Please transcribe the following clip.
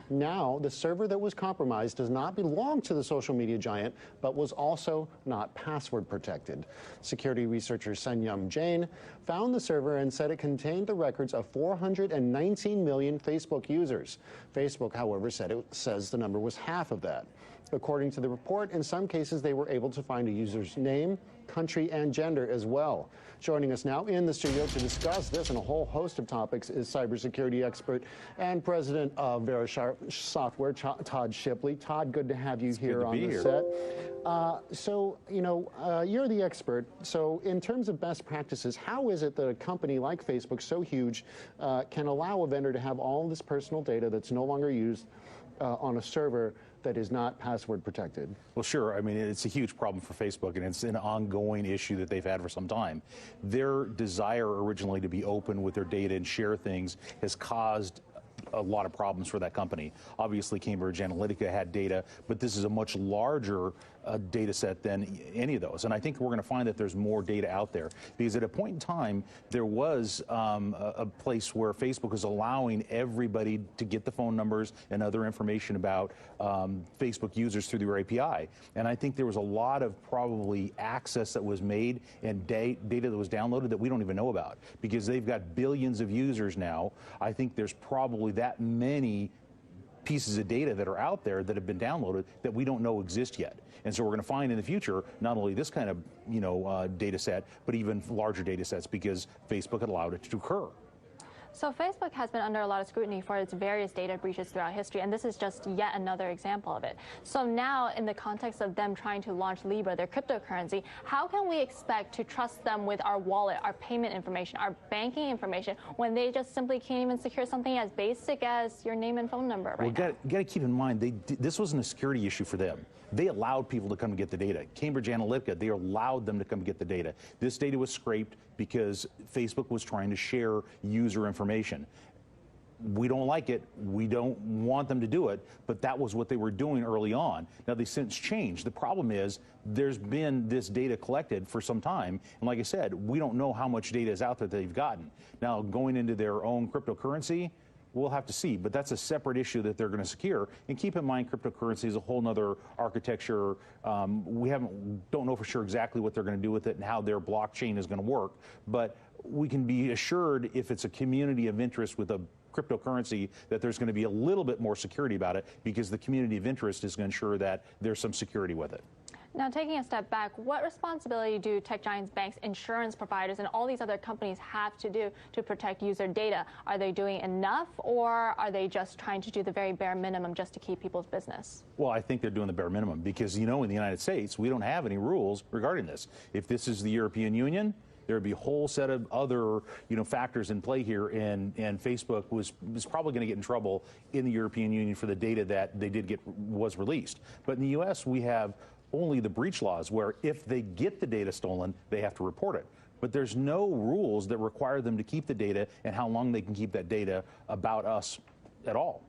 Now, the server that was compromised does not belong to the social media giant, but was also not password protected. Security researcher Senyum Jain found the server and said it contained the records of 419 million Facebook users. Facebook, however, says the number was half of that. According to the report, in some cases, they were able to find a user's name, country, and gender as well. Joining us now in the studio to discuss this and a whole host of topics is cybersecurity expert and president of Vere Software, Todd Shipley. Todd, good to have you here on the set. You're the expert. So in terms of best practices, how is it that a company like Facebook, so huge, can allow a vendor to have all this personal data that's no longer used on a server that is not password protected? Well, sure. I mean, it's a huge problem for Facebook, and it's an ongoing issue that they've had for some time. Their desire originally to be open with their data and share things has caused a lot of problems for that company. Obviously, Cambridge Analytica had data, but this is a much larger data set than any of those. And I think we're going to find that there's more data out there, because at a point in time, there was a place where Facebook was allowing everybody to get the phone numbers and other information about Facebook users through their API. And I think there was a lot of probably access that was made and data that was downloaded that we don't even know about, because they've got billions of users now. I think there's probably that many pieces of data that are out there that have been downloaded that we don't know exist yet. And so we're going to find in the future not only this kind of data set, but even larger data sets, because Facebook had allowed it to occur. So Facebook has been under a lot of scrutiny for its various data breaches throughout history, and this is just yet another example of it. So now, in the context of them trying to launch Libra, their cryptocurrency, how can we expect to trust them with our wallet, our payment information, our banking information, when they just simply can't even secure something as basic as your name and phone number right now? Well, got to keep in mind, this wasn't a security issue for them. They allowed people to come and get the data. Cambridge Analytica, they allowed them to come get the data. This data was scraped because Facebook was trying to share user information. We don't like it. We don't want them to do it, but that was what they were doing early on. Now, they've since changed. The problem is there's been this data collected for some time, and like I said, we don't know how much data is out there that they've gotten. Now, going into their own cryptocurrency, we'll have to see, but that's a separate issue that they're going to secure. And keep in mind, cryptocurrency is a whole other architecture. We don't know for sure exactly what they're going to do with it and how their blockchain is going to work, but we can be assured if it's a community of interest with a cryptocurrency that there's going to be a little bit more security about it, because the community of interest is going to ensure that there's some security with it. Now, taking a step back, what responsibility do tech giants, banks, insurance providers, and all these other companies have to do to protect user data? Are they doing enough, or are they just trying to do the very bare minimum just to keep people's business? Well, I think they're doing the bare minimum, because, in the United States, we don't have any rules regarding this. If this is the European Union, there would be a whole set of other, factors in play here, and Facebook was probably going to get in trouble in the European Union for the data that was released. But in the U.S., we have only the breach laws, where if they get the data stolen, they have to report it. But there's no rules that require them to keep the data and how long they can keep that data about us at all.